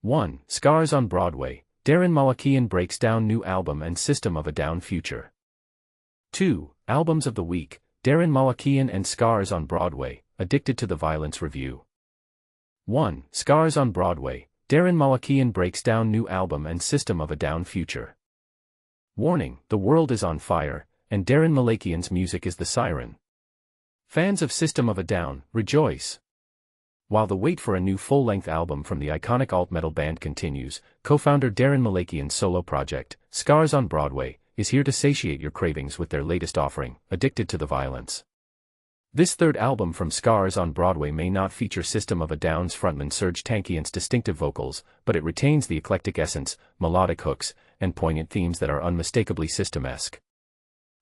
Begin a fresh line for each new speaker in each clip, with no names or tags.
1. Scars on Broadway. Daron Malakian breaks down new album and System of a Down future. 2. Albums of the Week. Daron Malakian and Scars on Broadway, Addicted to the Violence review. 1. Scars on Broadway. Daron Malakian breaks down new album and System of a Down future. Warning, the world is on fire, and Daron Malakian's music is the siren. Fans of System of a Down, rejoice! While the wait for a new full-length album from the iconic alt-metal band continues, co-founder Daron Malakian's solo project, Scars on Broadway, is here to satiate your cravings with their latest offering, Addicted to the Violence. This third album from Scars on Broadway may not feature System of a Down's frontman Serj Tankian's distinctive vocals, but it retains the eclectic essence, melodic hooks, and poignant themes that are unmistakably System-esque.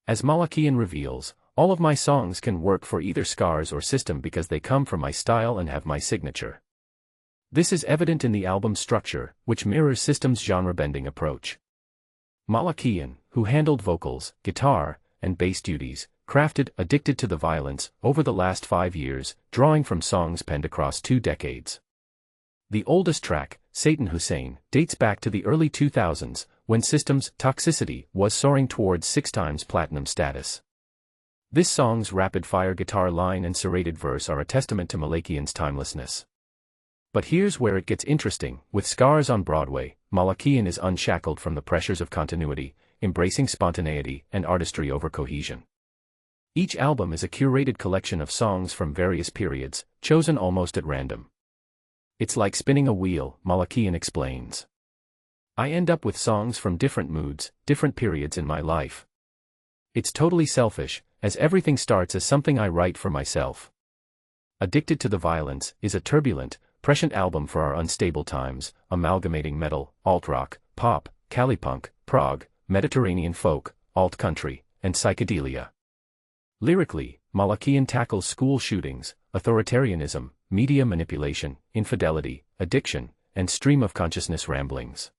As Malakian reveals, all of my songs can work for either Scars or System because they come from my style and have my signature. This is evident in the album's structure, which mirrors System's genre-bending approach. Malakian, who handled vocals, guitar, and bass duties, crafted Addicted to the Violence over the last 5 years, drawing from songs penned across 2 decades. The oldest track, Satan Hussein, dates back to the early 2000s, when System's Toxicity was soaring towards 6 times platinum status. This song's rapid-fire guitar line and serrated verse are a testament to Malakian's timelessness. But here's where it gets interesting. With Scars on Broadway, Malakian is unshackled from the pressures of continuity, embracing spontaneity and artistry over cohesion. Each album is a curated collection of songs from various periods, chosen almost at random. It's like spinning a wheel, Malakian explains. I end up with songs from different moods, different periods in my life. It's totally selfish, as everything starts as something I write for myself. Addicted to the Violence is a turbulent, prescient album for our unstable times, amalgamating metal, alt-rock, pop, Calipunk, prog, Mediterranean folk, alt-country, and psychedelia. Lyrically, Malakian tackles school shootings, authoritarianism, media manipulation, infidelity, addiction, and stream-of-consciousness ramblings.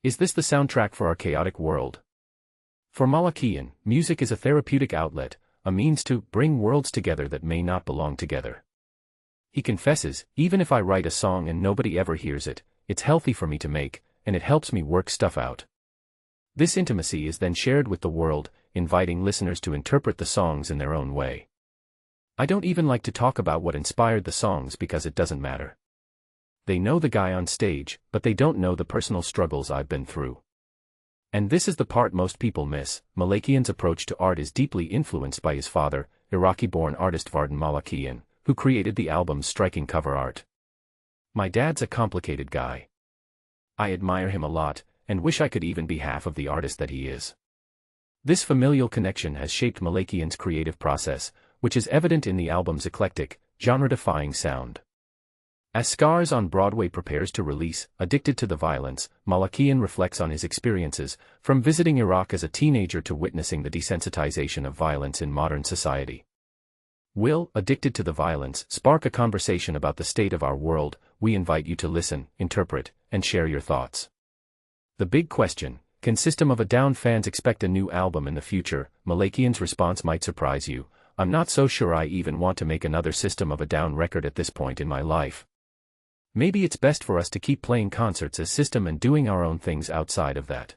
Is this the soundtrack for our chaotic world? For Malakian, music is a therapeutic outlet, a means to bring worlds together that may not belong together. He confesses, even if I write a song and nobody ever hears it, it's healthy for me to make, and it helps me work stuff out. This intimacy is then shared with the world, inviting listeners to interpret the songs in their own way. I don't even like to talk about what inspired the songs because it doesn't matter. They know the guy on stage, but they don't know the personal struggles I've been through. And this is the part most people miss. Malakian's approach to art is deeply influenced by his father, Iraqi-born artist Vartan Malakian, who created the album's striking cover art. My dad's a complicated guy. I admire him a lot, and wish I could even be half of the artist that he is. This familial connection has shaped Malakian's creative process, which is evident in the album's eclectic, genre-defying sound. As Scars on Broadway prepares to release Addicted to the Violence, Malakian reflects on his experiences, from visiting Iraq as a teenager to witnessing the desensitization of violence in modern society. Will Addicted to the Violence spark a conversation about the state of our world? We invite you to listen, interpret, and share your thoughts. The big question: can System of a Down fans expect a new album in the future? Malakian's response might surprise you. I'm not so sure I even want to make another System of a Down record at this point in my life. Maybe it's best for us to keep playing concerts as System and doing our own things outside of that.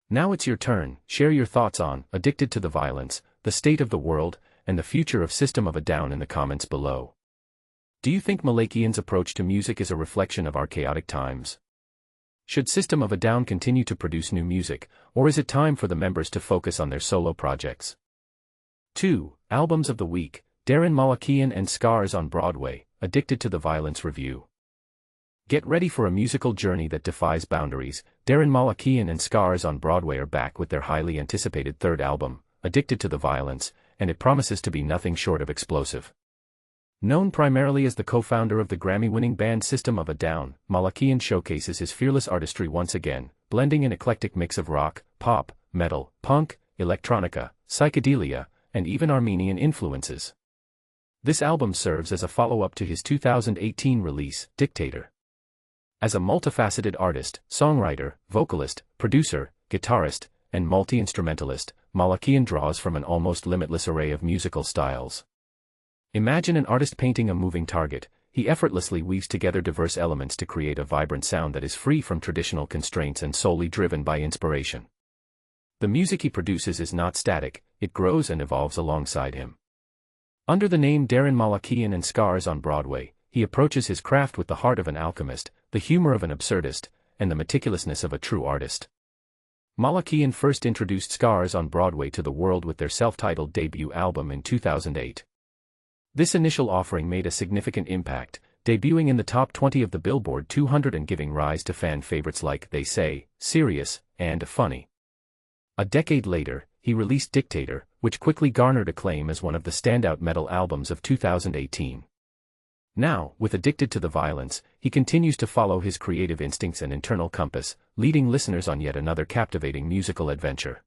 Now it's your turn. Share your thoughts on Addicted to the Violence, the state of the world, and the future of System of a Down in the comments below. Do you think Malakian's approach to music is a reflection of our chaotic times? Should System of a Down continue to produce new music, or is it time for the members to focus on their solo projects? 2. Albums of the Week. Daron Malakian and Scars on Broadway, Addicted to the Violence review. Get ready for a musical journey that defies boundaries. Daron Malakian and Scars on Broadway are back with their highly anticipated third album, Addicted to the Violence, and it promises to be nothing short of explosive. Known primarily as the co-founder of the Grammy-winning band System of a Down, Malakian showcases his fearless artistry once again, blending an eclectic mix of rock, pop, metal, punk, electronica, psychedelia, and even Armenian influences. This album serves as a follow-up to his 2018 release, Dictator. As a multifaceted artist, songwriter, vocalist, producer, guitarist, and multi-instrumentalist, Malakian draws from an almost limitless array of musical styles. Imagine an artist painting a moving target, he effortlessly weaves together diverse elements to create a vibrant sound that is free from traditional constraints and solely driven by inspiration. The music he produces is not static, it grows and evolves alongside him. Under the name Daron Malakian and Scars on Broadway, he approaches his craft with the heart of an alchemist, the humor of an absurdist, and the meticulousness of a true artist. Malakian first introduced Scars on Broadway to the world with their self-titled debut album in 2008. This initial offering made a significant impact, debuting in the top 20 of the Billboard 200 and giving rise to fan favorites like They Say, Serious, and Funny. A decade later, he released Dictator, which quickly garnered acclaim as one of the standout metal albums of 2018. Now, with Addicted to the Violence, he continues to follow his creative instincts and internal compass, leading listeners on yet another captivating musical adventure.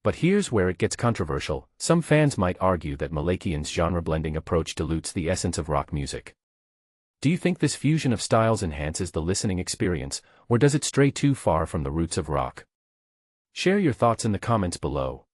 But here's where it gets controversial. Some fans might argue that Malakian's genre-blending approach dilutes the essence of rock music. Do you think this fusion of styles enhances the listening experience, or does it stray too far from the roots of rock? Share your thoughts in the comments below.